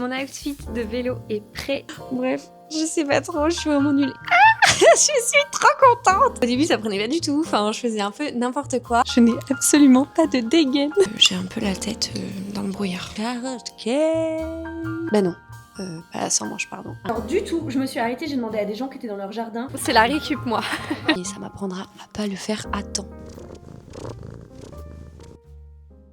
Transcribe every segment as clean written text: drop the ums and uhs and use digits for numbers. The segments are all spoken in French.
Mon outfit de vélo est prêt. Bref, je sais pas trop, je suis vraiment nulle. Je suis trop contente. Au début, ça prenait pas du tout. Enfin, je faisais un peu n'importe quoi. Je n'ai absolument pas de dégaine. J'ai un peu la tête dans le brouillard. Bah non. Pas sans manche, pardon. Alors du tout, je me suis arrêtée, j'ai demandé à des gens qui étaient dans leur jardin. C'est la récup, moi. Et ça m'apprendra à pas le faire à temps.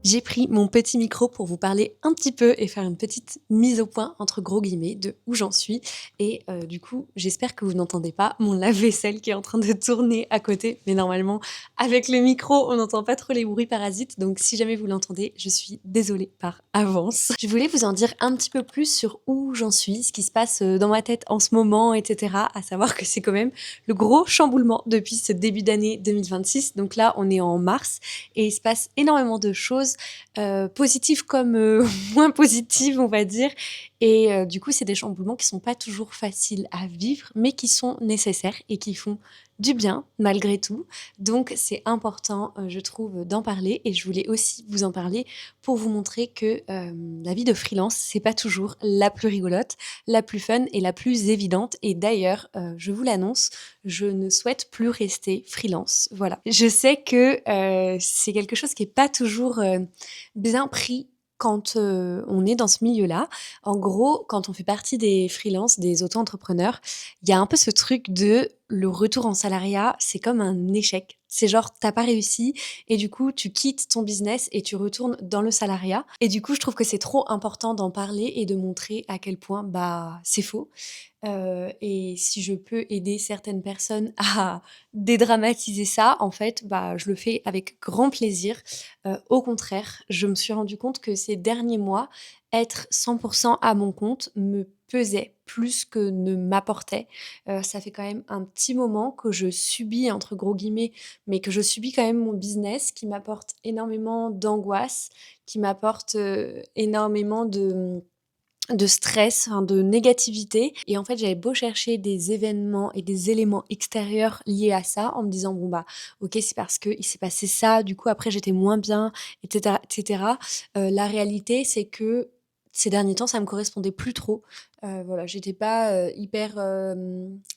J'ai pris mon petit micro pour vous parler un petit peu et faire une petite mise au point, entre gros guillemets, de où j'en suis. Et du coup, j'espère que vous n'entendez pas mon lave-vaisselle qui est en train de tourner à côté. Mais normalement, avec le micro, on n'entend pas trop les bruits parasites. Donc si jamais vous l'entendez, je suis désolée par avance. Je voulais vous en dire un petit peu plus sur où j'en suis, ce qui se passe dans ma tête en ce moment, etc. À savoir que c'est quand même le gros chamboulement depuis ce début d'année 2026. Donc là, on est en mars et il se passe énormément de choses positives comme moins positives, on va dire. Et du coup, c'est des chamboulements qui sont pas toujours faciles à vivre, mais qui sont nécessaires et qui font du bien malgré tout. Donc, c'est important, je trouve, d'en parler. Et je voulais aussi vous en parler pour vous montrer que la vie de freelance, c'est pas toujours la plus rigolote, la plus fun et la plus évidente. Et d'ailleurs, je vous l'annonce, je ne souhaite plus rester freelance. Voilà. Je sais que c'est quelque chose qui est pas toujours bien pris quand on est dans ce milieu-là. En gros, quand on fait partie des freelances, des auto-entrepreneurs, il y a un peu ce truc de le retour en salariat, c'est comme un échec. C'est genre, t'as pas réussi et du coup, tu quittes ton business et tu retournes dans le salariat. Et du coup, je trouve que c'est trop important d'en parler et de montrer à quel point bah c'est faux. Et si je peux aider certaines personnes à dédramatiser ça, en fait, bah, je le fais avec grand plaisir. Au contraire, je me suis rendu compte que ces derniers mois, être 100% à mon compte me pesait plus que ne m'apportait. Ça fait quand même un petit moment que je subis, entre gros guillemets, mais que je subis quand même mon business qui m'apporte énormément d'angoisse, qui m'apporte énormément de stress, hein, de négativité. Et en fait, j'avais beau chercher des événements et des éléments extérieurs liés à ça, en me disant, bon bah, ok, c'est parce qu'il s'est passé ça, du coup après j'étais moins bien, etc. etc. La réalité, c'est que ces derniers temps, ça me correspondait plus trop. Voilà, j'étais pas hyper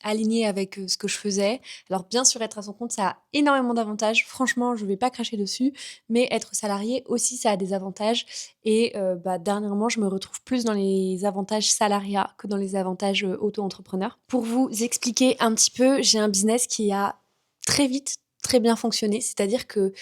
alignée avec ce que je faisais. Alors bien sûr, être à son compte, ça a énormément d'avantages. Franchement, je vais pas cracher dessus, mais être salarié aussi, ça a des avantages. Et bah, dernièrement, je me retrouve plus dans les avantages salariat que dans les avantages auto-entrepreneur. Pour vous expliquer un petit peu, j'ai un business qui a très vite très bien fonctionné, c'est-à-dire que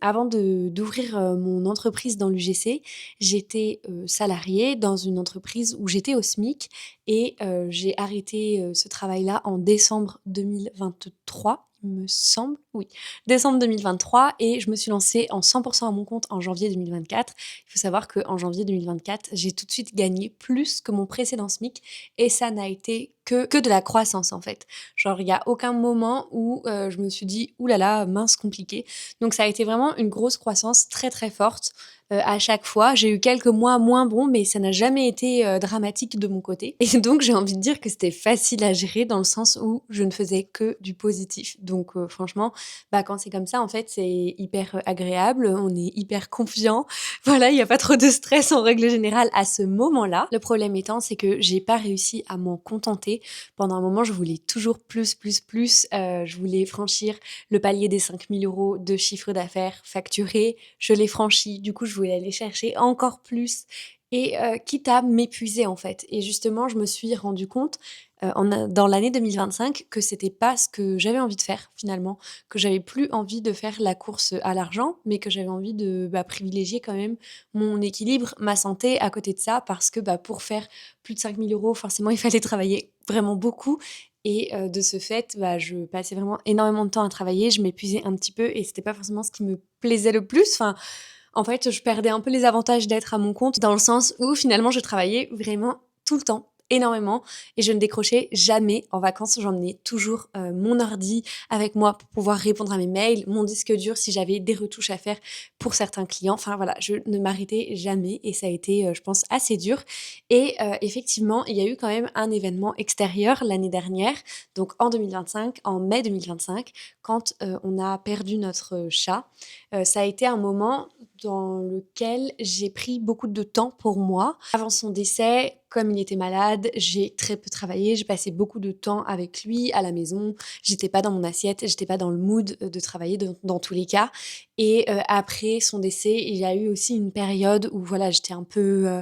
avant d'ouvrir mon entreprise dans l'UGC, j'étais salariée dans une entreprise où j'étais au SMIC et j'ai arrêté ce travail-là en décembre 2023. Il me semble, oui, décembre 2023, et je me suis lancée en 100% à mon compte en janvier 2024. Il faut savoir qu'en janvier 2024, j'ai tout de suite gagné plus que mon précédent SMIC et ça n'a été que de la croissance en fait. Genre, il n'y a aucun moment où je me suis dit, oulala, mince, compliqué. Donc, ça a été vraiment une grosse croissance très très forte à chaque fois. J'ai eu quelques mois moins bons, mais ça n'a jamais été dramatique de mon côté. Et donc, j'ai envie de dire que c'était facile à gérer dans le sens où je ne faisais que du positif. Donc, franchement, bah, quand c'est comme ça, en fait, c'est hyper agréable. On est hyper confiant. Voilà, il n'y a pas trop de stress en règle générale à ce moment-là. Le problème étant, c'est que j'ai pas réussi à m'en contenter. Pendant un moment, je voulais toujours plus, plus, plus. Je voulais franchir le palier des 5 000 € de chiffre d'affaires facturé. Je l'ai franchi. Du coup, je voulais aller chercher encore plus. Et quitte à m'épuiser, en fait. Et justement, je me suis rendu compte dans l'année 2025 que c'était pas ce que j'avais envie de faire, finalement. Que j'avais plus envie de faire la course à l'argent, mais que j'avais envie de privilégier quand même mon équilibre, ma santé à côté de ça, parce que pour faire plus de 5 000 €, forcément, il fallait travailler vraiment beaucoup. Et de ce fait, je passais vraiment énormément de temps à travailler, je m'épuisais un petit peu et c'était pas forcément ce qui me plaisait le plus. Enfin, en fait, je perdais un peu les avantages d'être à mon compte dans le sens où finalement, je travaillais vraiment tout le temps, énormément, et je ne décrochais jamais en vacances. J'emmenais toujours mon ordi avec moi pour pouvoir répondre à mes mails, mon disque dur si j'avais des retouches à faire pour certains clients. Enfin voilà, je ne m'arrêtais jamais et ça a été, je pense, assez dur. Et effectivement, il y a eu quand même un événement extérieur l'année dernière, donc en 2025, en mai 2025, quand on a perdu notre chat. Ça a été un moment dans lequel j'ai pris beaucoup de temps pour moi. Avant son décès, comme il était malade, j'ai très peu travaillé, j'ai passé beaucoup de temps avec lui à la maison. J'étais pas dans mon assiette, j'étais pas dans le mood de travailler dans tous les cas. Et après son décès, il y a eu aussi une période où voilà, j'étais un peu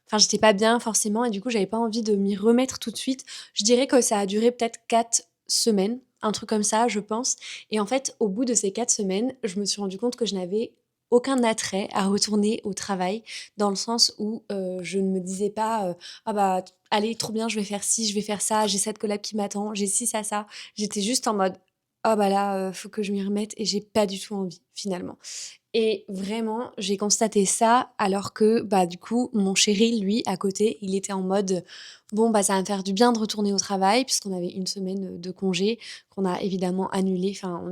enfin, j'étais pas bien forcément et du coup, j'avais pas envie de m'y remettre tout de suite. Je dirais que ça a duré peut-être 4 semaines, un truc comme ça, je pense. Et en fait, au bout de ces 4 semaines, je me suis rendu compte que je n'avais aucun attrait à retourner au travail, dans le sens où je ne me disais pas ah bah allez, trop bien, je vais faire ci, je vais faire ça, j'ai cette collab qui m'attend, j'ai ci, ça. J'étais juste en mode ah bah là, faut que je m'y remette et j'ai pas du tout envie finalement. Et vraiment, j'ai constaté ça alors que, bah, du coup, mon chéri, lui, à côté, il était en mode: «Bon, bah, ça va me faire du bien de retourner au travail», puisqu'on avait une semaine de congé qu'on a évidemment annulé. Enfin,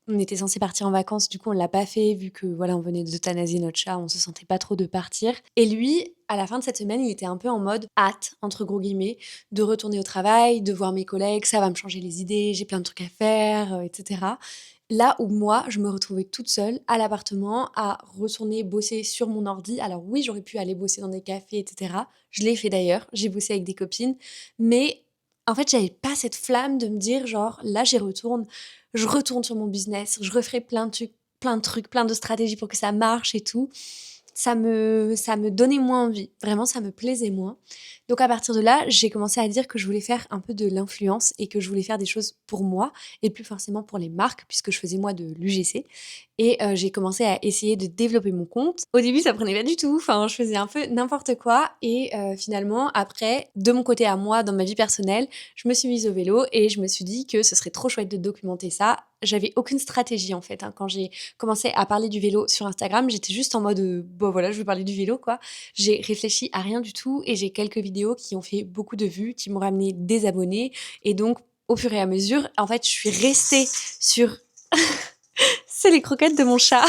on était censés partir en vacances, du coup, on l'a pas fait vu que, voilà, on venait d'euthanasier notre chat, on se sentait pas trop de partir. Et lui, à la fin de cette semaine, il était un peu en mode «hâte», entre gros guillemets, de retourner au travail, de voir mes collègues, ça va me changer les idées, j'ai plein de trucs à faire, et cetera. Là où moi, je me retrouvais toute seule à l'appartement à retourner bosser sur mon ordi. Alors oui, j'aurais pu aller bosser dans des cafés, et cetera. Je l'ai fait d'ailleurs, j'ai bossé avec des copines, mais en fait, j'avais pas cette flamme de me dire genre là, je retourne sur mon business, je referai plein de trucs, plein de stratégies pour que ça marche et tout. Ça me donnait moins envie. Vraiment, ça me plaisait moins. Donc à partir de là, j'ai commencé à dire que je voulais faire un peu de l'influence et que je voulais faire des choses pour moi et plus forcément pour les marques puisque je faisais moi de l'UGC. Et j'ai commencé à essayer de développer mon compte. Au début, ça prenait pas du tout. Enfin, je faisais un peu n'importe quoi. Et finalement, après, de mon côté à moi, dans ma vie personnelle, je me suis mise au vélo et je me suis dit que ce serait trop chouette de documenter ça. J'avais aucune stratégie en fait. Quand j'ai commencé à parler du vélo sur Instagram, j'étais juste en mode bon voilà, je vais parler du vélo quoi. J'ai réfléchi à rien du tout et j'ai quelques vidéos qui ont fait beaucoup de vues, qui m'ont ramené des abonnés. Et donc, au fur et à mesure, en fait, je suis restée sur c'est les croquettes de mon chat.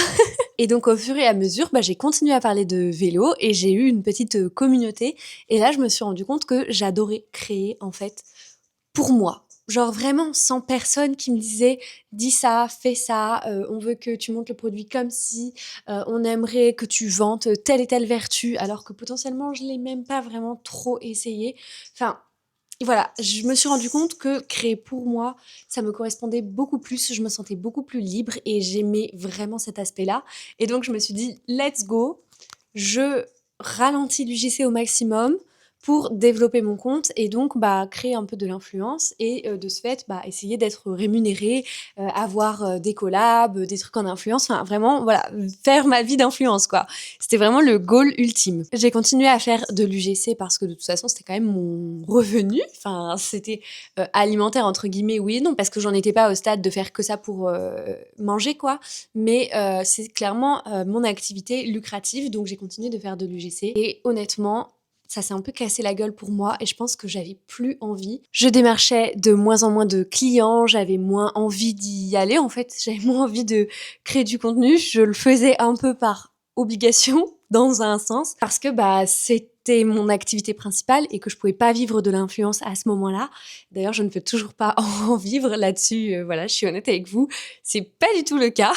Et donc, au fur et à mesure, bah, j'ai continué à parler de vélo et j'ai eu une petite communauté. Et là, je me suis rendu compte que j'adorais créer, en fait, pour moi. Genre vraiment sans personne qui me disait dis ça, fais ça, on veut que tu montes le produit comme si, on aimerait que tu vantes telle et telle vertu alors que potentiellement je l'ai même pas vraiment trop essayé. Enfin, voilà, je me suis rendu compte que créer pour moi, ça me correspondait beaucoup plus, je me sentais beaucoup plus libre et j'aimais vraiment cet aspect-là. Et donc je me suis dit let's go, je ralentis l'UGC au maximum pour développer mon compte et donc bah, créer un peu de l'influence et de ce fait bah, essayer d'être rémunérée, avoir des collabs, des trucs en influence, enfin vraiment voilà, faire ma vie d'influence quoi. C'était vraiment le goal ultime. J'ai continué à faire de l'UGC parce que de toute façon c'était quand même mon revenu, enfin c'était alimentaire entre guillemets oui et non parce que j'en étais pas au stade de faire que ça pour manger quoi, mais c'est clairement mon activité lucrative donc j'ai continué de faire de l'UGC et honnêtement ça s'est un peu cassé la gueule pour moi et je pense que j'avais plus envie. Je démarchais de moins en moins de clients, j'avais moins envie d'y aller en fait, j'avais moins envie de créer du contenu, je le faisais un peu par obligation dans un sens parce que bah c'était mon activité principale et que je pouvais pas vivre de l'influence à ce moment-là. D'ailleurs, je ne peux toujours pas en vivre là-dessus, voilà, je suis honnête avec vous, c'est pas du tout le cas.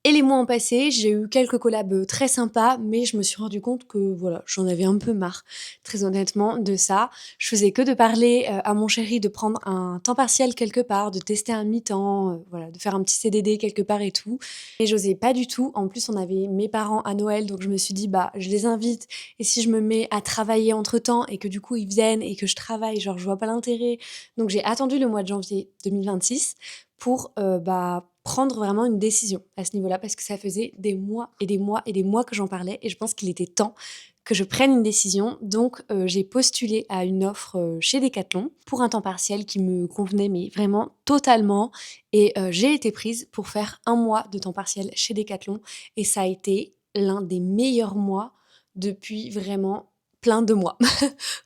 Et les mois ont passé, j'ai eu quelques collabs très sympas, mais je me suis rendu compte que voilà, j'en avais un peu marre, très honnêtement, de ça. Je faisais que de parler à mon chéri de prendre un temps partiel quelque part, de tester un mi-temps, voilà, de faire un petit CDD quelque part et tout. Et j'osais pas du tout. En plus, on avait mes parents à Noël, donc je me suis dit, bah, je les invite. Et si je me mets à travailler entre-temps et que du coup, ils viennent et que je travaille, genre, je vois pas l'intérêt. Donc j'ai attendu le mois de janvier 2026 pour bah, prendre vraiment une décision à ce niveau-là parce que ça faisait des mois et des mois et des mois que j'en parlais et je pense qu'il était temps que je prenne une décision. Donc j'ai postulé à une offre chez Decathlon pour un temps partiel qui me convenait mais vraiment totalement et j'ai été prise pour faire un mois de temps partiel chez Decathlon et ça a été l'un des meilleurs mois depuis vraiment plein de mois.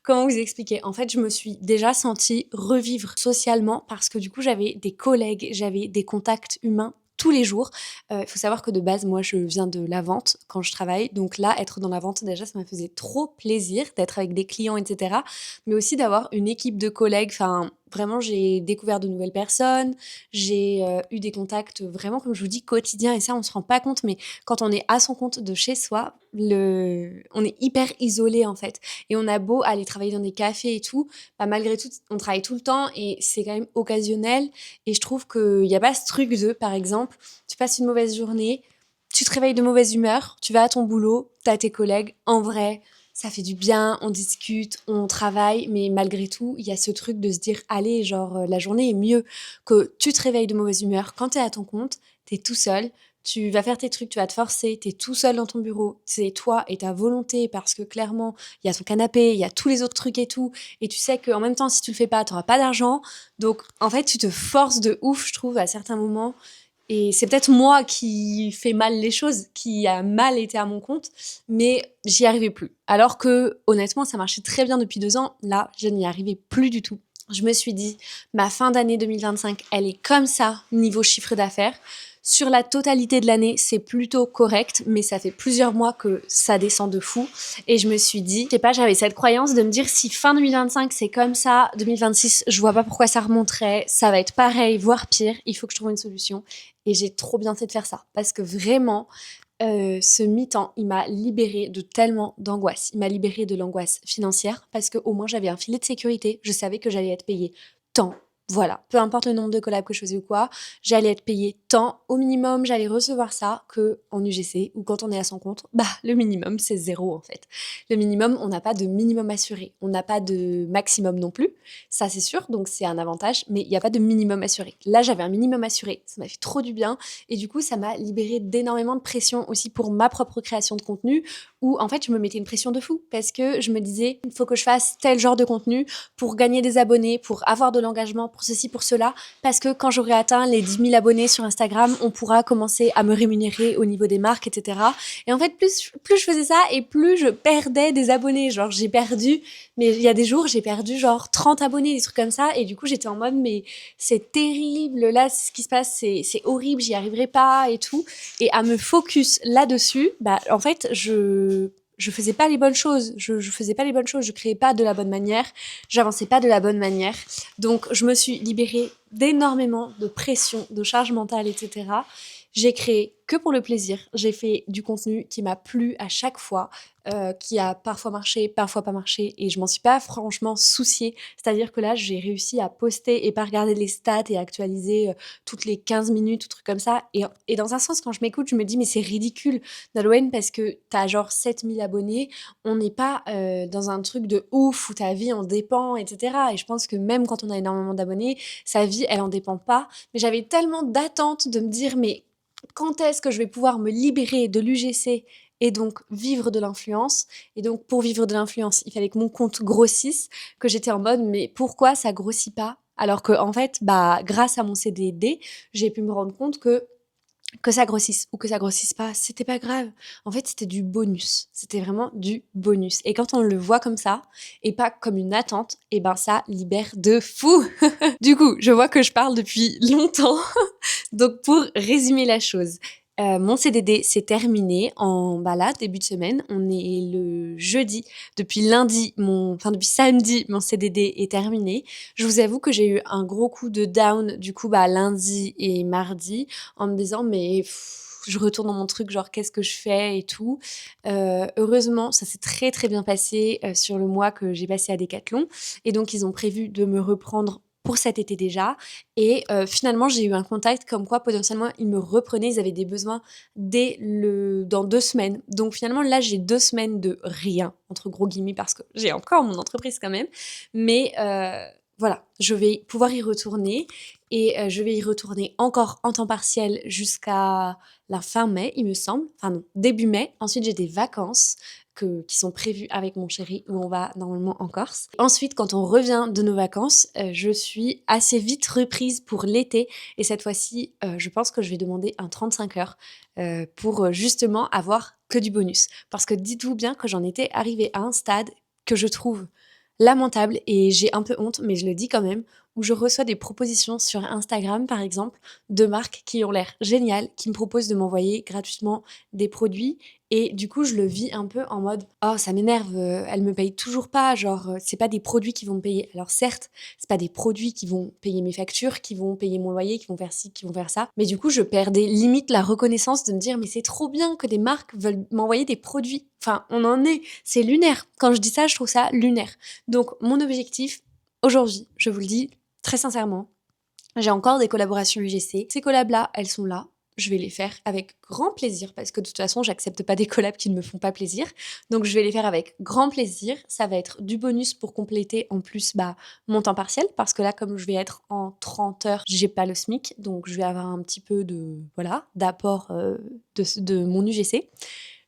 Comment vous expliquer? En fait, je me suis déjà sentie revivre socialement parce que du coup, j'avais des collègues, j'avais des contacts humains tous les jours. Il faut savoir que de base, moi, je viens de la vente quand je travaille. Donc là, être dans la vente, déjà, ça me faisait trop plaisir d'être avec des clients, etc. Mais aussi d'avoir une équipe de collègues. Enfin, Vraiment, j'ai découvert de nouvelles personnes, j'ai eu des contacts vraiment, comme je vous dis, quotidiens. Et ça, on se rend pas compte, mais quand on est à son compte de chez soi, on est hyper isolé en fait. Et on a beau aller travailler dans des cafés et tout, bah, malgré tout, on travaille tout le temps et c'est quand même occasionnel. Et je trouve qu'il n'y a pas ce truc de, par exemple, tu passes une mauvaise journée, tu te réveilles de mauvaise humeur, tu vas à ton boulot, t'as tes collègues, en vrai, ça fait du bien, on discute, on travaille, mais malgré tout, il y a ce truc de se dire, allez, genre, la journée est mieux que tu te réveilles de mauvaise humeur. Quand t'es à ton compte, t'es tout seul, tu vas faire tes trucs, tu vas te forcer, t'es tout seul dans ton bureau, c'est toi et ta volonté, parce que clairement, il y a ton canapé, il y a tous les autres trucs et tout, et tu sais qu'en même temps, si tu le fais pas, t'auras pas d'argent. Donc, en fait, tu te forces de ouf, je trouve, à certains moments. Et c'est peut-être moi qui fais mal les choses, qui a mal été à mon compte, mais j'y arrivais plus. Alors que, honnêtement, ça marchait très bien depuis 2 ans. Là, je n'y arrivais plus du tout. Je me suis dit, ma fin d'année 2025, elle est comme ça, niveau chiffre d'affaires. Sur la totalité de l'année, c'est plutôt correct, mais ça fait plusieurs mois que ça descend de fou. Et je me suis dit, je sais pas, j'avais cette croyance de me dire si fin 2025 c'est comme ça, 2026, je vois pas pourquoi ça remonterait, ça va être pareil, voire pire, il faut que je trouve une solution. Et j'ai trop bien fait de faire ça, parce que vraiment, ce mi-temps, il m'a libérée de tellement d'angoisse. Il m'a libérée de l'angoisse financière, parce qu'au moins j'avais un filet de sécurité, je savais que j'allais être payée tant. Voilà, peu importe le nombre de collabs que je faisais ou quoi, j'allais être payée tant au minimum, j'allais recevoir ça que en UGC ou quand on est à son compte, bah le minimum c'est 0 en fait. Le minimum, on n'a pas de minimum assuré, on n'a pas de maximum non plus, ça c'est sûr, donc c'est un avantage, mais il n'y a pas de minimum assuré. Là j'avais un minimum assuré, ça m'a fait trop du bien et du coup ça m'a libéré d'énormément de pression aussi pour ma propre création de contenu où en fait je me mettais une pression de fou parce que je me disais il faut que je fasse tel genre de contenu pour gagner des abonnés, pour avoir de l'engagement, pour ceci, pour cela, parce que quand j'aurai atteint les 10 000 abonnés sur Instagram, on pourra commencer à me rémunérer au niveau des marques, etc. Et en fait, plus je faisais ça et plus je perdais des abonnés. Genre, j'ai perdu, mais il y a des jours, j'ai perdu genre 30 abonnés, des trucs comme ça. Et du coup, j'étais en mode, mais c'est terrible, là, ce qui se passe, c'est horrible, j'y arriverai pas et tout. Et à me focus là-dessus, bah, en fait, je faisais pas les bonnes choses, je faisais pas les bonnes choses, je créais pas de la bonne manière, j'avançais pas de la bonne manière. Donc je me suis libérée d'énormément de pression, de charge mentale, etc. J'ai créé que pour le plaisir. J'ai fait du contenu qui m'a plu à chaque fois, qui a parfois marché, parfois pas marché, et je m'en suis pas franchement souciée. C'est-à-dire que là, j'ai réussi à poster et pas regarder les stats et actualiser toutes les 15 minutes ou trucs comme ça. Et dans un sens, quand je m'écoute, je me dis, mais c'est ridicule, Nolwenn, parce que t'as genre 7 000 abonnés, on n'est pas dans un truc de ouf où ta vie en dépend, etc. Et je pense que même quand on a énormément d'abonnés, sa vie, elle en dépend pas. Mais j'avais tellement d'attentes de me dire, mais quand est-ce que je vais pouvoir me libérer de l'UGC et donc vivre de l'influence. Et donc, pour vivre de l'influence, il fallait que mon compte grossisse, que j'étais en mode, mais pourquoi ça grossit pas? Alors que, en fait, bah, grâce à mon CDD, j'ai pu me rendre compte que ça grossisse ou que ça grossisse pas, c'était pas grave. En fait, c'était du bonus. C'était vraiment du bonus. Et quand on le voit comme ça, et pas comme une attente, et ben ça libère de fou. Du coup, je vois que je parle depuis longtemps. Donc, pour résumer la chose, mon CDD s'est terminé bah là, début de semaine. On est le jeudi. Depuis samedi, mon CDD est terminé. Je vous avoue que j'ai eu un gros coup de down, du coup, bah, lundi et mardi, en me disant, mais je retourne dans mon truc, genre, qu'est-ce que je fais et tout. Heureusement, ça s'est très, très bien passé sur le mois que j'ai passé à Decathlon. Et donc, ils ont prévu de me reprendre pour cet été déjà. Et finalement, j'ai eu un contact comme quoi potentiellement ils me reprenaient, ils avaient des besoins dans 2 semaines. Donc finalement, là, j'ai 2 semaines de rien, entre gros guillemets, parce que j'ai encore mon entreprise quand même. Mais voilà, je vais pouvoir y retourner. Et je vais y retourner encore en temps partiel jusqu'à la fin mai, il me semble. Enfin non, début mai. Ensuite, j'ai des vacances qui sont prévues avec mon chéri, où on va normalement en Corse. Ensuite, quand on revient de nos vacances, je suis assez vite reprise pour l'été. Et cette fois-ci, je pense que je vais demander un 35 heures pour justement avoir que du bonus. Parce que dites-vous bien que j'en étais arrivée à un stade que je trouve lamentable et j'ai un peu honte, mais je le dis quand même, où je reçois des propositions sur Instagram, par exemple, de marques qui ont l'air géniales, qui me proposent de m'envoyer gratuitement des produits. Et du coup, je le vis un peu en mode «Oh, ça m'énerve, elle me paye toujours pas, genre, c'est pas des produits qui vont me payer». Alors certes, c'est pas des produits qui vont payer mes factures, qui vont payer mon loyer, qui vont faire ci, qui vont faire ça. Mais du coup, je perdais limite la reconnaissance de me dire «Mais c'est trop bien que des marques veulent m'envoyer des produits». Enfin, on en est, c'est lunaire. Quand je dis ça, je trouve ça lunaire. Donc mon objectif, aujourd'hui, je vous le dis très sincèrement, j'ai encore des collaborations UGC. Ces collabs-là, elles sont là. Je vais les faire avec grand plaisir parce que de toute façon, j'accepte pas des collabs qui ne me font pas plaisir. Donc, je vais les faire avec grand plaisir. Ça va être du bonus pour compléter en plus mon temps partiel parce que là, comme je vais être en 30 heures, j'ai pas le SMIC. Donc, je vais avoir un petit peu d'apport de mon UGC.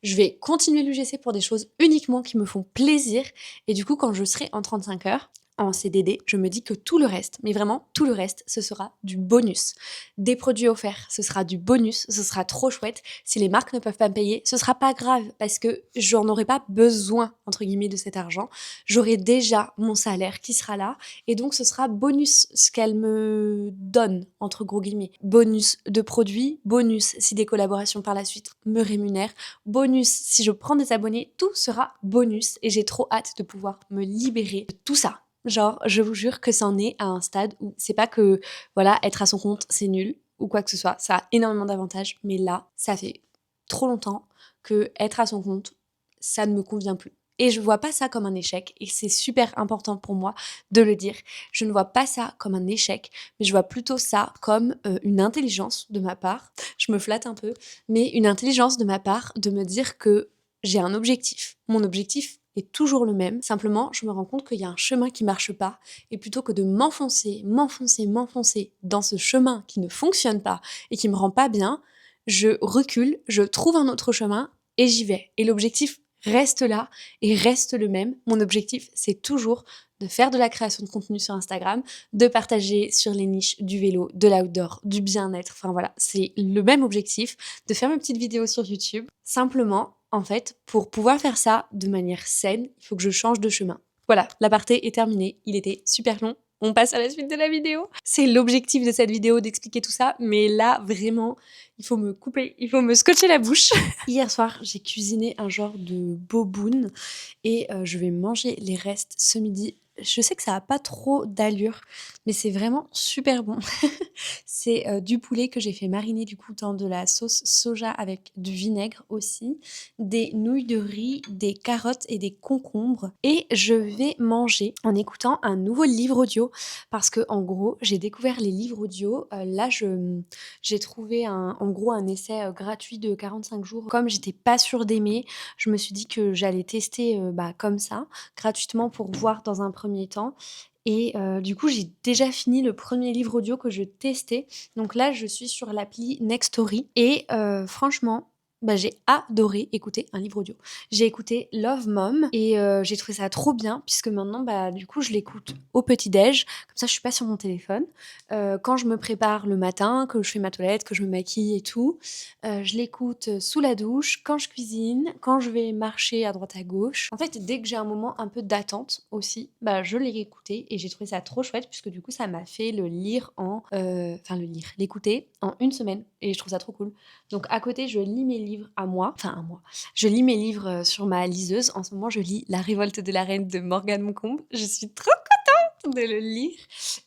Je vais continuer l'UGC pour des choses uniquement qui me font plaisir. Et du coup, quand je serai en 35 heures, en CDD, je me dis que tout le reste, mais vraiment tout le reste, ce sera du bonus. Des produits offerts, ce sera du bonus, ce sera trop chouette. Si les marques ne peuvent pas me payer, ce sera pas grave parce que j'en aurai pas besoin, entre guillemets, de cet argent. J'aurai déjà mon salaire qui sera là et donc ce sera bonus ce qu'elles me donnent, entre gros guillemets. Bonus de produits, bonus si des collaborations par la suite me rémunèrent, bonus si je prends des abonnés, tout sera bonus et j'ai trop hâte de pouvoir me libérer de tout ça. Genre, je vous jure que c'en est à un stade où c'est pas que, voilà, être à son compte, c'est nul ou quoi que ce soit. Ça a énormément d'avantages, mais là, ça fait trop longtemps que être à son compte, ça ne me convient plus. Et je vois pas ça comme un échec, et c'est super important pour moi de le dire. Je ne vois pas ça comme un échec, mais je vois plutôt ça comme une intelligence de ma part. Je me flatte un peu, mais une intelligence de ma part de me dire que j'ai un objectif. Mon objectif est toujours le même. Simplement, je me rends compte qu'il y a un chemin qui marche pas. Et plutôt que de m'enfoncer dans ce chemin qui ne fonctionne pas et qui me rend pas bien, je recule, je trouve un autre chemin et j'y vais. Et l'objectif reste là et reste le même. Mon objectif, c'est toujours de faire de la création de contenu sur Instagram, de partager sur les niches du vélo, de l'outdoor, du bien-être. Enfin voilà, c'est le même objectif, de faire mes petites vidéos sur YouTube. Simplement, en fait, pour pouvoir faire ça de manière saine, il faut que je change de chemin. Voilà, l'aparté est terminé. Il était super long. On passe à la suite de la vidéo. C'est l'objectif de cette vidéo d'expliquer tout ça, mais là, vraiment, il faut me couper, il faut me scotcher la bouche. Hier soir, j'ai cuisiné un genre de boboon et je vais manger les restes ce midi. Je sais que ça a pas trop d'allure, mais c'est vraiment super bon. C'est du poulet que j'ai fait mariner du coup dans de la sauce soja avec du vinaigre aussi, des nouilles de riz, des carottes et des concombres. Et je vais manger en écoutant un nouveau livre audio parce que en gros, j'ai découvert les livres audio. Là, j'ai trouvé en gros un essai gratuit de 45 jours. Comme j'étais pas sûre d'aimer, je me suis dit que j'allais tester comme ça, gratuitement pour voir dans un premier temps. Et du coup, j'ai déjà fini le premier livre audio que je testais. Donc là, je suis sur l'appli Nextory et franchement, j'ai adoré écouter un livre audio. J'ai écouté Love Mom et j'ai trouvé ça trop bien puisque maintenant, du coup, je l'écoute au petit-déj. Comme ça, je suis pas sur mon téléphone. Quand je me prépare le matin, que je fais ma toilette, que je me maquille et tout, je l'écoute sous la douche, quand je cuisine, quand je vais marcher à droite à gauche. En fait, dès que j'ai un moment un peu d'attente aussi, je l'ai écouté et j'ai trouvé ça trop chouette puisque du coup, ça m'a fait l'écouter en une semaine et je trouve ça trop cool. Donc à côté, je lis mes livres à moi. Je lis mes livres sur ma liseuse. En ce moment, je lis La Révolte de la Reine de Morgane Moncombe. Je suis trop contente de le lire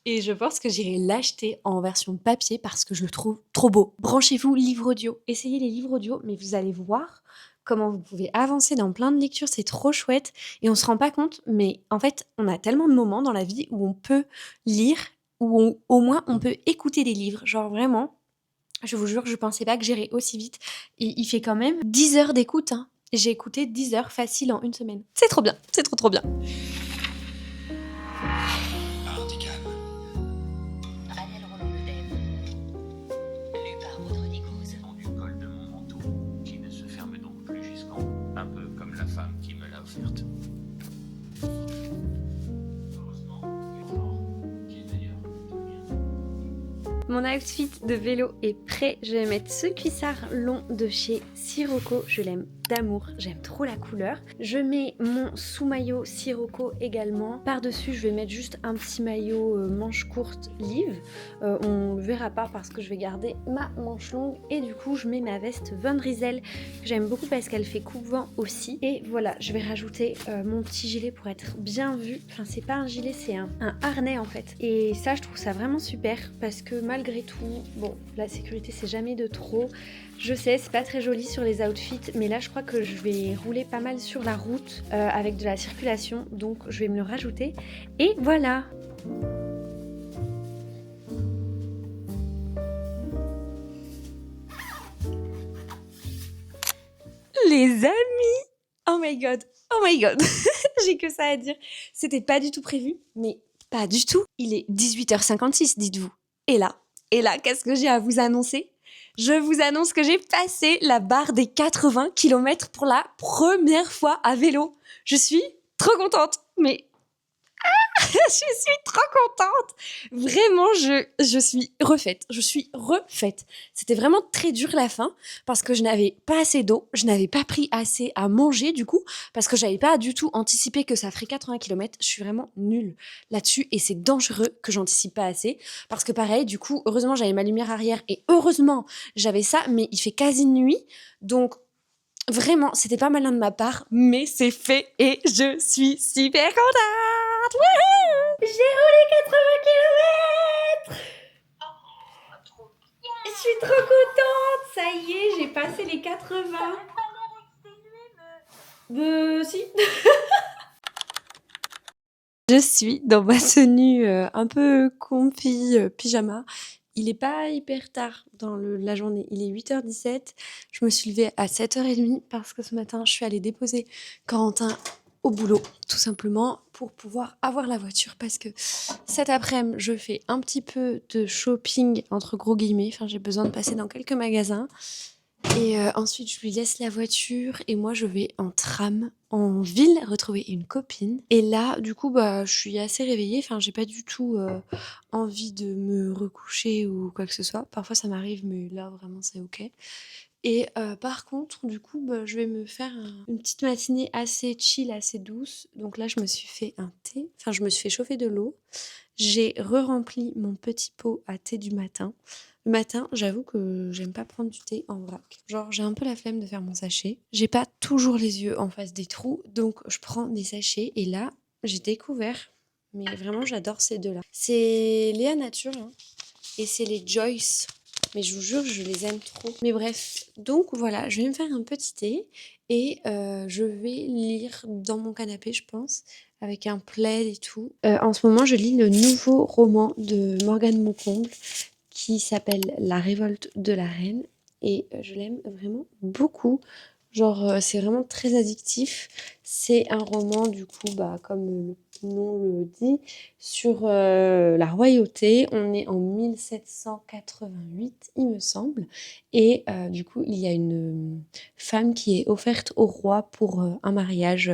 et je pense que j'irai l'acheter en version papier parce que je le trouve trop beau. Branchez-vous livre audio. Essayez les livres audio, mais vous allez voir comment vous pouvez avancer dans plein de lectures, c'est trop chouette et on se rend pas compte, mais en fait, on a tellement de moments dans la vie où on peut lire, où au moins on peut écouter des livres. Genre vraiment, je vous jure, je pensais pas que j'irais aussi vite. Et il fait quand même 10 heures d'écoute. Hein. J'ai écouté 10 heures facile en une semaine. C'est trop bien, c'est trop bien. Ariel Roland de lu par Aude Nicoz. Du col de mon manteau, qui ne se ferme donc plus jusqu'en haut, un peu comme la femme qui me l'a offerte. Heureusement, qui est d'ailleurs Mon outfit de vélo est prêt. Je vais mettre ce cuissard long de chez Sirocco. Je l'aime d'amour, j'aime trop la couleur. Je mets mon sous-maillot Sirocco également. Par-dessus, je vais mettre juste un petit maillot manche courte Live. On le verra pas parce que je vais garder ma manche longue. Et du coup, je mets ma veste Von Riezel que j'aime beaucoup parce qu'elle fait coupe-vent aussi. Et voilà, je vais rajouter mon petit gilet pour être bien vu. Enfin, c'est pas un gilet, c'est un harnais en fait. Et ça, je trouve ça vraiment super parce que malgré tout, bon, la sécurité, c'est jamais de trop. Je sais, c'est pas très joli sur les outfits, mais là, je crois que je vais rouler pas mal sur la route avec de la circulation. Donc, je vais me le rajouter. Et voilà! Les amis! Oh my god! Oh my god! J'ai que ça à dire. C'était pas du tout prévu, mais pas du tout. Il est 18h56, dites-vous. Et là, qu'est-ce que j'ai à vous annoncer? Je vous annonce que j'ai passé la barre des 80 km pour la première fois à vélo. Je suis trop contente, mais je suis trop contente. Vraiment, je suis refaite. Je suis refaite. C'était vraiment très dur la fin parce que je n'avais pas assez d'eau. Je n'avais pas pris assez à manger du coup parce que j'avais pas du tout anticipé que ça ferait 80 km. Je suis vraiment nulle là-dessus et c'est dangereux que j'anticipe pas assez parce que pareil, du coup, heureusement, j'avais ma lumière arrière et heureusement, j'avais ça, mais il fait quasi nuit. Donc, vraiment, c'était pas malin de ma part, mais c'est fait et je suis super contente. Wouhou! J'ai roulé 80 km! Je suis trop contente! Ça y est, j'ai passé les 80. Si. Je suis dans ma tenue un peu comfy, pyjama. Il est pas hyper tard dans la journée, il est 8h17. Je me suis levée à 7h30 parce que ce matin, je suis allée déposer Corentin au boulot, tout simplement, pour pouvoir avoir la voiture. Parce que cet après-midi, je fais un petit peu de shopping, entre gros guillemets. Enfin, j'ai besoin de passer dans quelques magasins. Et ensuite, je lui laisse la voiture et moi, je vais en tram, en ville, retrouver une copine. Et là, du coup, bah, je suis assez réveillée. Enfin, j'ai pas du tout envie de me recoucher ou quoi que ce soit. Parfois, ça m'arrive, mais là, vraiment, c'est OK. Et par contre, du coup, bah, je vais me faire une petite matinée assez chill, assez douce. Donc là, je me suis fait un thé. Enfin, je me suis fait chauffer de l'eau. J'ai re-rempli mon petit pot à thé du matin. Le matin, j'avoue que j'aime pas prendre du thé en vrac. Genre, j'ai un peu la flemme de faire mon sachet. J'ai pas toujours les yeux en face des trous, donc je prends des sachets. Et là, j'ai découvert, mais vraiment, j'adore ces deux-là. C'est Léa Nature, hein, et c'est les Joyce. Mais je vous jure, je les aime trop. Mais bref, donc voilà, je vais me faire un petit thé et je vais lire dans mon canapé, je pense, avec un plaid et tout. En ce moment, je lis le nouveau roman de Morgane Maucomble qui s'appelle La révolte de la reine et je l'aime vraiment beaucoup. Genre, c'est vraiment très addictif. C'est un roman, du coup, bah, comme le nom le dit, sur la royauté. On est en 1788, il me semble. Et du coup, il y a une femme qui est offerte au roi pour un mariage,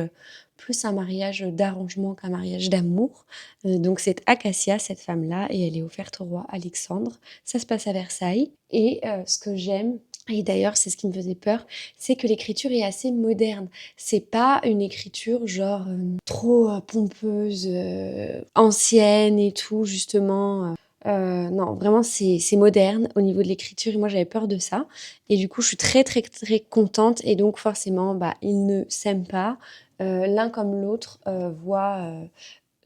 plus un mariage d'arrangement qu'un mariage d'amour. Donc c'est Acacia, cette femme-là, et elle est offerte au roi Alexandre. Ça se passe à Versailles. Et ce que j'aime, et d'ailleurs c'est ce qui me faisait peur, c'est que l'écriture est assez moderne. C'est pas une écriture genre trop pompeuse, ancienne et tout, justement. Non, vraiment, c'est moderne au niveau de l'écriture et moi j'avais peur de ça. Et du coup, je suis très très très contente et donc forcément, bah, ils ne s'aiment pas. L'un comme l'autre voit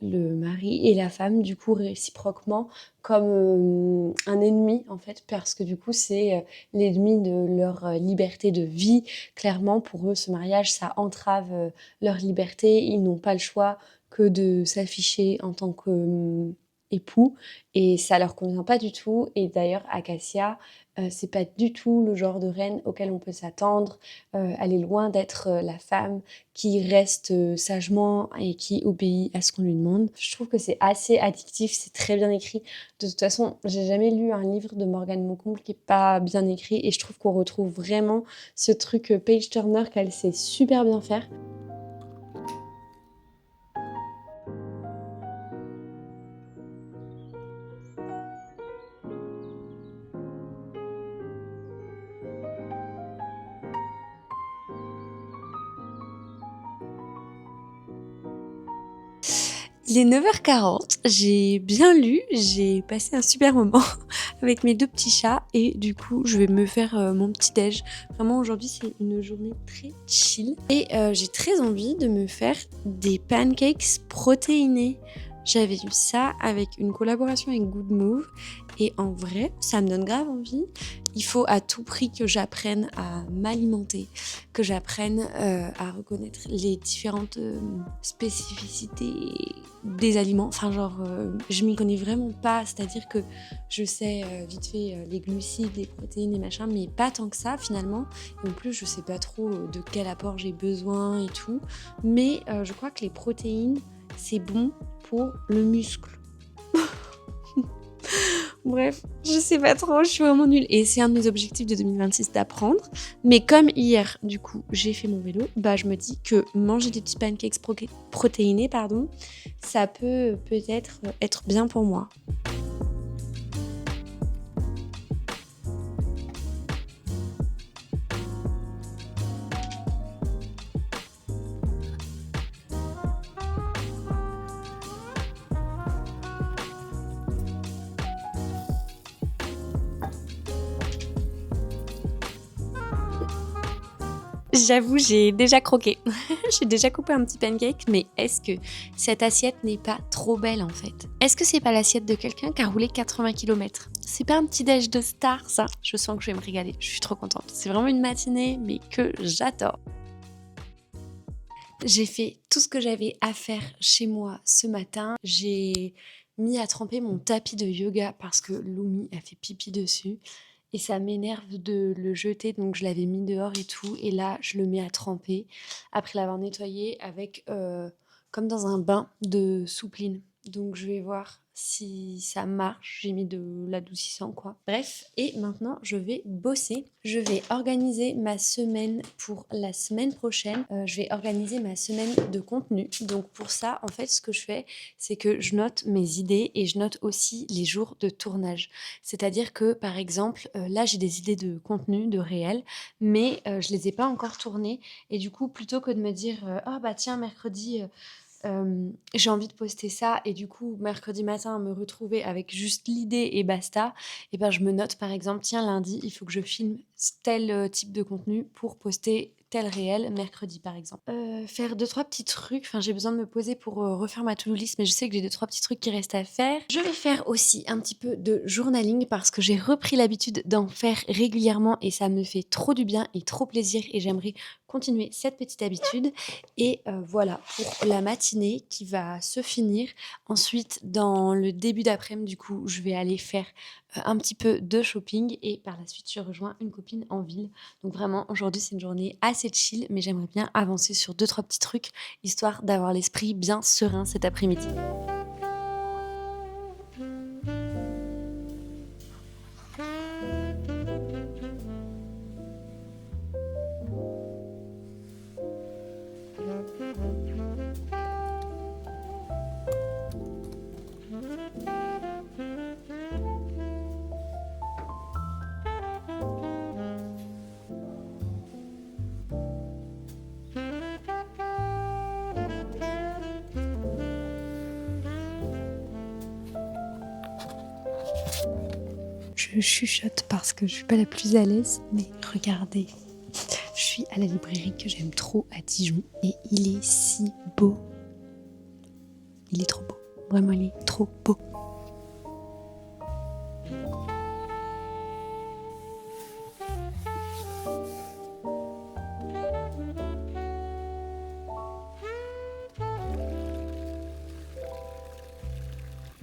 le mari et la femme, du coup, réciproquement, comme un ennemi, en fait, parce que du coup, c'est l'ennemi de leur liberté de vie. Clairement, pour eux, ce mariage, ça entrave leur liberté. Ils n'ont pas le choix que de s'afficher en tant que époux, et ça leur convient pas du tout. Et d'ailleurs, Acacia, c'est pas du tout le genre de reine auquel on peut s'attendre. Elle est loin d'être la femme qui reste sagement et qui obéit à ce qu'on lui demande. Je trouve que c'est assez addictif, c'est très bien écrit. De toute façon, j'ai jamais lu un livre de Morgane Maucomble qui est pas bien écrit et je trouve qu'on retrouve vraiment ce truc page turner qu'elle sait super bien faire. Il est 9h40, j'ai bien lu, j'ai passé un super moment avec mes 2 petits chats et du coup je vais me faire mon petit déj. Vraiment aujourd'hui c'est une journée très chill et j'ai très envie de me faire des pancakes protéinés. J'avais vu ça avec une collaboration avec Good Move et en vrai ça me donne grave envie. Il faut à tout prix que j'apprenne à m'alimenter, que j'apprenne à reconnaître les différentes spécificités des aliments. Enfin genre, je m'y connais vraiment pas, c'est-à-dire que je sais vite fait les glucides, les protéines, les machins, mais pas tant que ça finalement. Et en plus, je sais pas trop de quel apport j'ai besoin et tout. Mais je crois que les protéines, c'est bon pour le muscle. Bref, je sais pas trop, je suis vraiment nulle. Et c'est un de mes objectifs de 2026 d'apprendre. Mais comme hier, du coup, j'ai fait mon vélo, bah je me dis que manger des petits pancakes protéinés, ça peut peut-être être bien pour moi. J'avoue, j'ai déjà croqué. J'ai déjà coupé un petit pancake, mais est-ce que cette assiette n'est pas trop belle en fait? Est-ce que c'est pas l'assiette de quelqu'un qui a roulé 80 km? C'est pas un petit déj de star ça? Je sens que je vais me régaler, je suis trop contente. C'est vraiment une matinée, mais que j'adore. J'ai fait tout ce que j'avais à faire chez moi ce matin. J'ai mis à tremper mon tapis de yoga parce que Loumi a fait pipi dessus. Et ça m'énerve de le jeter, donc je l'avais mis dehors et tout. Et là, je le mets à tremper après l'avoir nettoyé avec, comme dans un bain de soupline. Donc je vais voir si ça marche. J'ai mis de l'adoucissant, quoi. Bref, et maintenant, je vais bosser. Je vais organiser ma semaine pour la semaine prochaine. Je vais organiser ma semaine de contenu. Donc pour ça, en fait, ce que je fais, c'est que je note mes idées et je note aussi les jours de tournage. C'est-à-dire que, par exemple, là, j'ai des idées de contenu, de réel, mais je les ai pas encore tournées. Et du coup, plutôt que de me dire « Ah bah tiens, mercredi... j'ai envie de poster ça et du coup mercredi matin me retrouver avec juste l'idée et basta, et ben je me note par exemple tiens lundi il faut que je filme tel type de contenu pour poster tel réel mercredi par exemple. Faire 2-3 petits trucs, enfin j'ai besoin de me poser pour refaire ma to-do list, mais je sais que j'ai 2-3 petits trucs qui restent à faire. Je vais faire aussi un petit peu de journaling parce que j'ai repris l'habitude d'en faire régulièrement et ça me fait trop du bien et trop plaisir et j'aimerais continuer cette petite habitude. Et voilà pour la matinée qui va se finir. Ensuite, dans le début d'après-midi, du coup, je vais aller faire un petit peu de shopping et par la suite, je rejoins une copine en ville. Donc vraiment, aujourd'hui, c'est une journée assez chill, mais j'aimerais bien avancer sur 2-3 petits trucs, histoire d'avoir l'esprit bien serein cet après-midi. Je chuchote parce que je suis pas la plus à l'aise, mais regardez, je suis à la librairie que j'aime trop à Dijon et il est si beau. Il est trop beau, vraiment il est trop beau.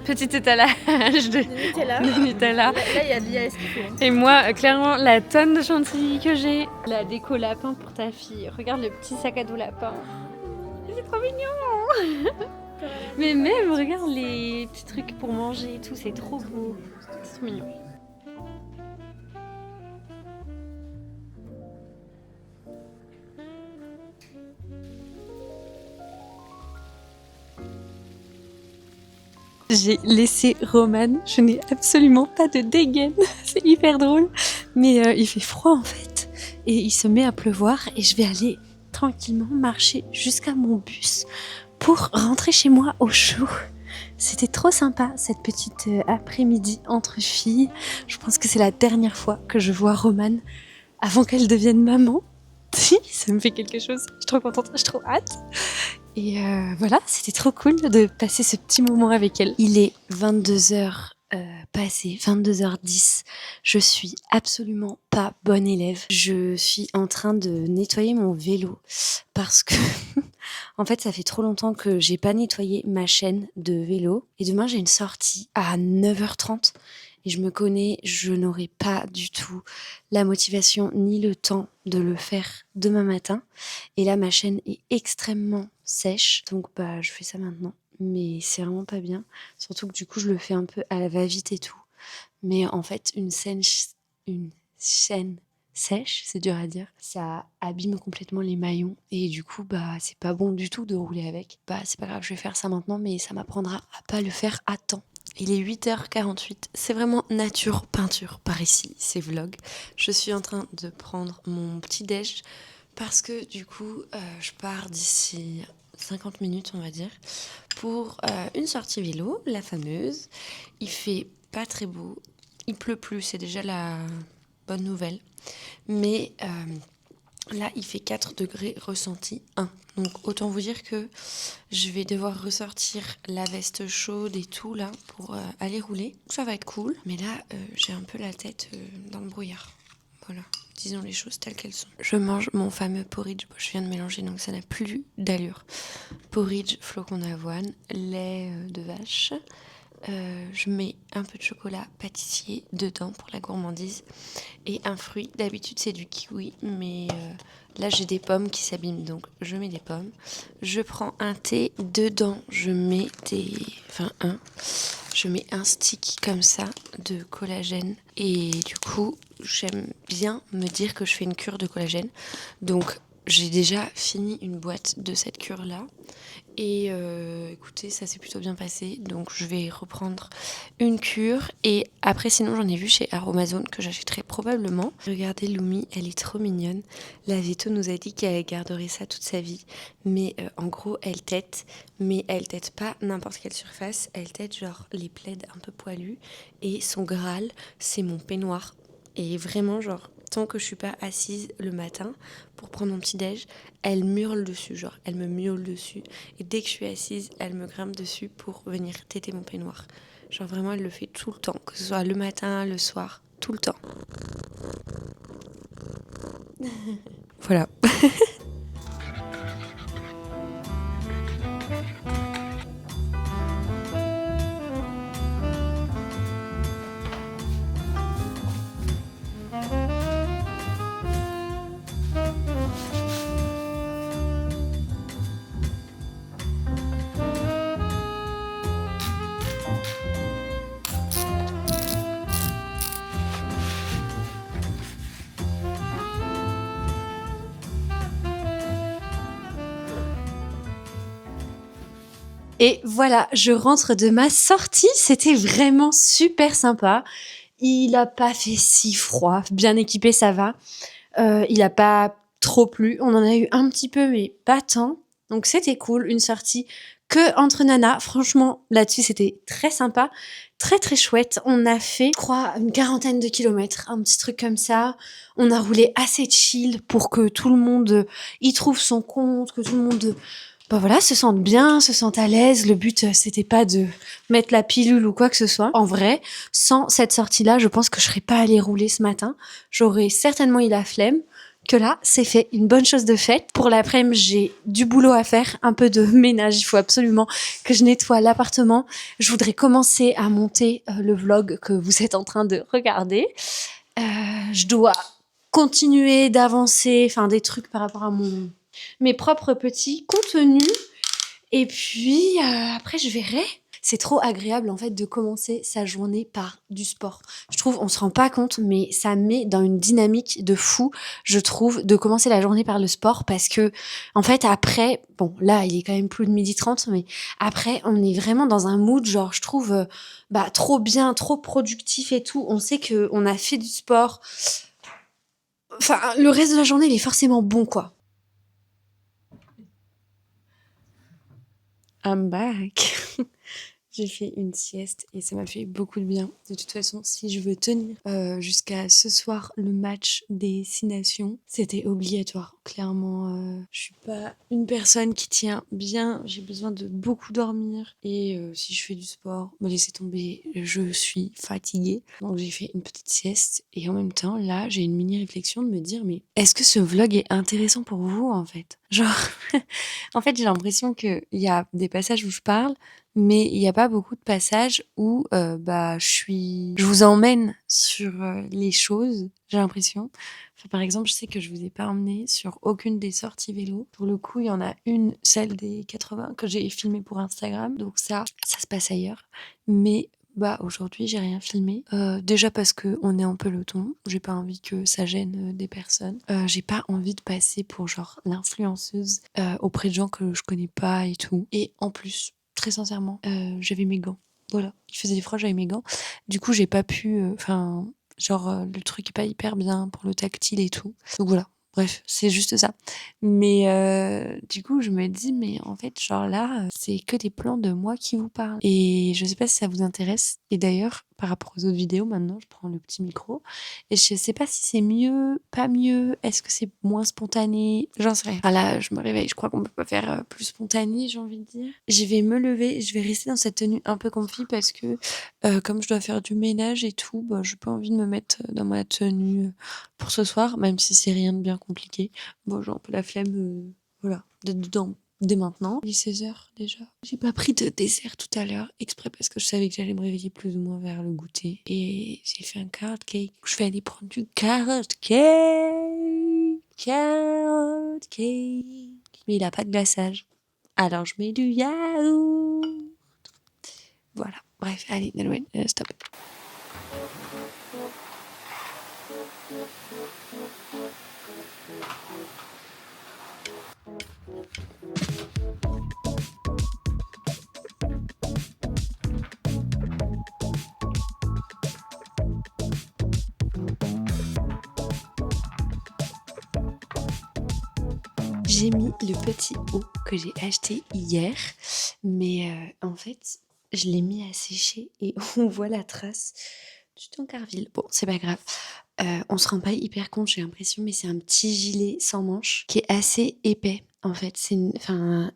Petit étalage de Nutella. Là, il y a de l'IA, ce qu'il faut. Et moi, clairement, la tonne de chantilly que j'ai. La déco lapin pour ta fille. Regarde le petit sac à dos lapin. C'est trop mignon. Mais même, regarde les petits trucs pour manger et tout, c'est trop beau. C'est trop mignon. J'ai laissé Roman, je n'ai absolument pas de dégaine, c'est hyper drôle, mais il fait froid en fait, et il se met à pleuvoir et je vais aller tranquillement marcher jusqu'à mon bus pour rentrer chez moi au chaud. C'était trop sympa cette petite après-midi entre filles. Je pense que c'est la dernière fois que je vois Romane avant qu'elle devienne maman. Si, ça me fait quelque chose. Je suis trop contente, j'ai trop hâte. Et voilà, c'était trop cool de passer ce petit moment avec elle. Il est 22h passé, 22h10. Je suis absolument pas bonne élève. Je suis en train de nettoyer mon vélo parce que en fait, ça fait trop longtemps que j'ai pas nettoyé ma chaîne de vélo. Et demain, j'ai une sortie à 9h30. Et je me connais, je n'aurai pas du tout la motivation ni le temps de le faire demain matin. Et là, ma chaîne est extrêmement sèche. Donc, je fais ça maintenant. Mais c'est vraiment pas bien. Surtout que du coup, je le fais un peu à la va-vite et tout. Mais en fait, une chaîne sèche, c'est dur à dire, ça abîme complètement les maillons et du coup c'est pas bon du tout de rouler avec. C'est pas grave, je vais faire ça maintenant, mais ça m'apprendra à pas le faire à temps. Il est 8h48, c'est vraiment nature peinture par ici, c'est vlog. Je suis en train de prendre mon petit déj parce que du coup je pars d'ici 50 minutes on va dire pour une sortie vélo, la fameuse. Il fait pas très beau, il pleut plus, c'est déjà la bonne nouvelle. Mais là, il fait 4 degrés ressenti 1. Donc, autant vous dire que je vais devoir ressortir la veste chaude et tout, là, pour aller rouler. Ça va être cool. Mais là, j'ai un peu la tête dans le brouillard. Voilà, disons les choses telles qu'elles sont. Je mange mon fameux porridge. Je viens de mélanger, donc ça n'a plus d'allure. Porridge, flocons d'avoine, lait de vache. Je mets un peu de chocolat pâtissier dedans pour la gourmandise et un fruit. D'habitude c'est du kiwi, mais là j'ai des pommes qui s'abîment, donc je mets des pommes. Je prends un thé, dedans je mets je mets un stick comme ça de collagène et du coup j'aime bien me dire que je fais une cure de collagène. Donc j'ai déjà fini une boîte de cette cure là. Et écoutez, ça s'est plutôt bien passé, donc je vais reprendre une cure. Et après, sinon, j'en ai vu chez Aromazone que j'achèterai probablement. Regardez Lumi, elle est trop mignonne. La veto nous a dit qu'elle garderait ça toute sa vie. Mais en gros, elle tète, mais elle tète pas n'importe quelle surface. Elle tète genre les plaids un peu poilus. Et son Graal, c'est mon peignoir. Et vraiment, genre, tant que je suis pas assise le matin pour prendre mon petit déj, elle hurle dessus, genre elle me miaule dessus. Et dès que je suis assise, elle me grimpe dessus pour venir téter mon peignoir. Genre vraiment, elle le fait tout le temps, que ce soit le matin, le soir, tout le temps. Voilà. Et voilà, je rentre de ma sortie. C'était vraiment super sympa. Il a pas fait si froid. Bien équipé, ça va. Il a pas trop plu. On en a eu un petit peu, mais pas tant. Donc c'était cool. Une sortie que entre nanas. Franchement, là-dessus, c'était très sympa. Très, très chouette. On a fait, je crois, une 40aine de kilomètres. Un petit truc comme ça. On a roulé assez chill pour que tout le monde y trouve son compte, que tout le monde se sente bien, se sente à l'aise. Le but, c'était pas de mettre la pilule ou quoi que ce soit. En vrai, sans cette sortie-là, je pense que je serais pas allée rouler ce matin. J'aurais certainement eu la flemme. Que là, c'est fait. Une bonne chose de faite. Pour l'après-midi, j'ai du boulot à faire, un peu de ménage. Il faut absolument que je nettoie l'appartement. Je voudrais commencer à monter le vlog que vous êtes en train de regarder. Je dois continuer d'avancer, des trucs par rapport à mes propres petits contenus. Et puis, après, je verrai. C'est trop agréable, en fait, de commencer sa journée par du sport. Je trouve, on se rend pas compte, mais ça met dans une dynamique de fou, je trouve, de commencer la journée par le sport parce que, en fait, après, bon, là, il est quand même plus de 12h30, mais après, on est vraiment dans un mood, genre, je trouve, trop bien, trop productif et tout. On sait que on a fait du sport. Enfin, le reste de la journée, il est forcément bon, quoi. I'm back. J'ai fait une sieste et ça m'a fait beaucoup de bien. De toute façon, si je veux tenir jusqu'à ce soir le match des 6 nations, c'était obligatoire. Clairement, je suis pas une personne qui tient bien. J'ai besoin de beaucoup dormir. Et si je fais du sport, me laisser tomber, je suis fatiguée. Donc j'ai fait une petite sieste. Et en même temps, là, j'ai une mini réflexion de me dire, mais est-ce que ce vlog est intéressant pour vous en fait? Genre, en fait, j'ai l'impression qu'il y a des passages où je parle, mais il y a pas beaucoup de passages où, je vous emmène sur, les choses, j'ai l'impression. Enfin, par exemple, je sais que je vous ai pas emmené sur aucune des sorties vélo. Pour le coup, il y en a une, celle des 80 que j'ai filmée pour Instagram, donc ça se passe ailleurs. Mais, aujourd'hui, j'ai rien filmé. Déjà parce qu'on est en peloton, j'ai pas envie que ça gêne, des personnes. J'ai pas envie de passer pour genre l'influenceuse, auprès de gens que je connais pas et tout. Et en plus, très sincèrement, j'avais mes gants. Voilà, il faisait froid, j'avais mes gants. Du coup, j'ai pas pu, le truc est pas hyper bien pour le tactile et tout. Donc voilà, bref, c'est juste ça. Mais du coup, je me dis, mais en fait, genre là, c'est que des plans de moi qui vous parlent. Et je sais pas si ça vous intéresse. Et d'ailleurs, par rapport aux autres vidéos, maintenant, je prends le petit micro. Et je sais pas si c'est mieux, pas mieux, est-ce que c'est moins spontané, j'en sais rien. Ah là, je me réveille, je crois qu'on peut pas faire plus spontané, j'ai envie de dire. Je vais me lever, je vais rester dans cette tenue un peu comfy parce que comme je dois faire du ménage et tout, j'ai pas envie de me mettre dans ma tenue pour ce soir, même si c'est rien de bien compliqué. Bon, j'ai un peu la flemme, voilà, d'être dedans dès maintenant. Il est 16h déjà. J'ai pas pris de dessert tout à l'heure, exprès parce que je savais que j'allais me réveiller plus ou moins vers le goûter. Et j'ai fait un carrot cake. Je vais aller prendre du carrot cake. Carrot cake. Mais il a pas de glaçage. Alors je mets du yaourt. Voilà. Bref, allez, Nolwenn, stop. J'ai mis le petit haut que j'ai acheté hier, mais en fait, je l'ai mis à sécher et on voit la trace du Tancarville. Bon, c'est pas grave. On se rend pas hyper compte, j'ai l'impression, mais c'est un petit gilet sans manches qui est assez épais. En fait, il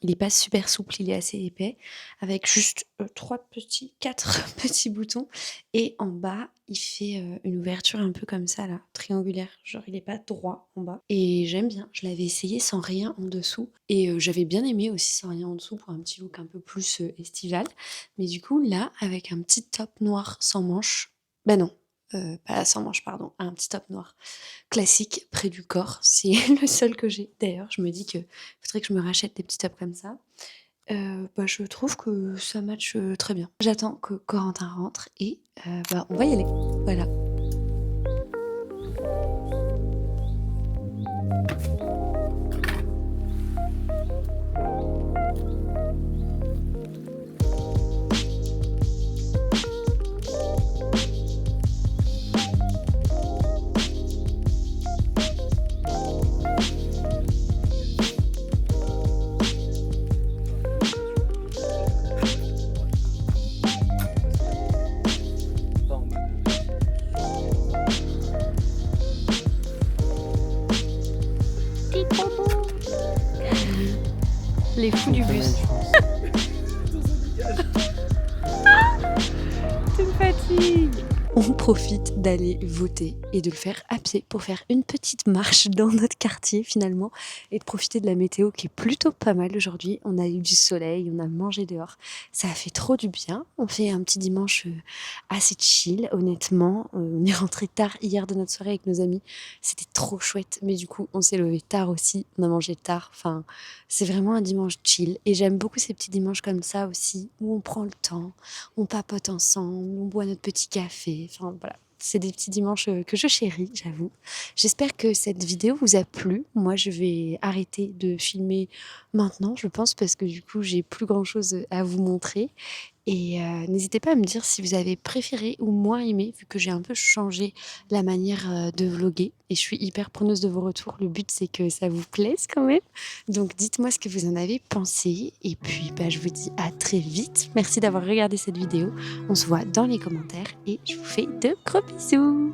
est pas super souple, il est assez épais, avec juste 4 petits boutons. Et en bas, il fait une ouverture un peu comme ça, là, triangulaire. Genre, il est pas droit en bas. Et j'aime bien. Je l'avais essayé sans rien en dessous. Et j'avais bien aimé aussi sans rien en dessous pour un petit look un peu plus estival. Mais du coup, là, avec un petit top noir sans manches, bah non, pas sans manches, pardon, un petit top noir classique près du corps. C'est le seul que j'ai. D'ailleurs, je me dis que faudrait que je me rachète des petits tops comme ça. Je trouve que ça match très bien. J'attends que Corentin rentre et on va y aller. Voilà. Les fous du bus. Tu me fatigues. On profite d'aller voter et de le faire à pied pour faire une petite marche dans notre quartier finalement et de profiter de la météo qui est plutôt pas mal aujourd'hui. On a eu du soleil, on a mangé dehors, ça a fait trop du bien. On fait un petit dimanche assez chill honnêtement. On est rentré tard hier de notre soirée avec nos amis, c'était trop chouette mais du coup on s'est levé tard aussi, on a mangé tard, enfin c'est vraiment un dimanche chill et j'aime beaucoup ces petits dimanches comme ça aussi où on prend le temps, on papote ensemble, on boit notre petit café. Enfin voilà, c'est des petits dimanches que je chéris, j'avoue. J'espère que cette vidéo vous a plu. Moi, je vais arrêter de filmer maintenant, je pense, parce que du coup, j'ai plus grand-chose à vous montrer. Et n'hésitez pas à me dire si vous avez préféré ou moins aimé, vu que j'ai un peu changé la manière, de vlogger et je suis hyper preneuse de vos retours. Le but, c'est que ça vous plaise quand même. Donc dites-moi ce que vous en avez pensé et puis, bah, je vous dis à très vite. Merci d'avoir regardé cette vidéo. On se voit dans les commentaires et je vous fais de gros bisous.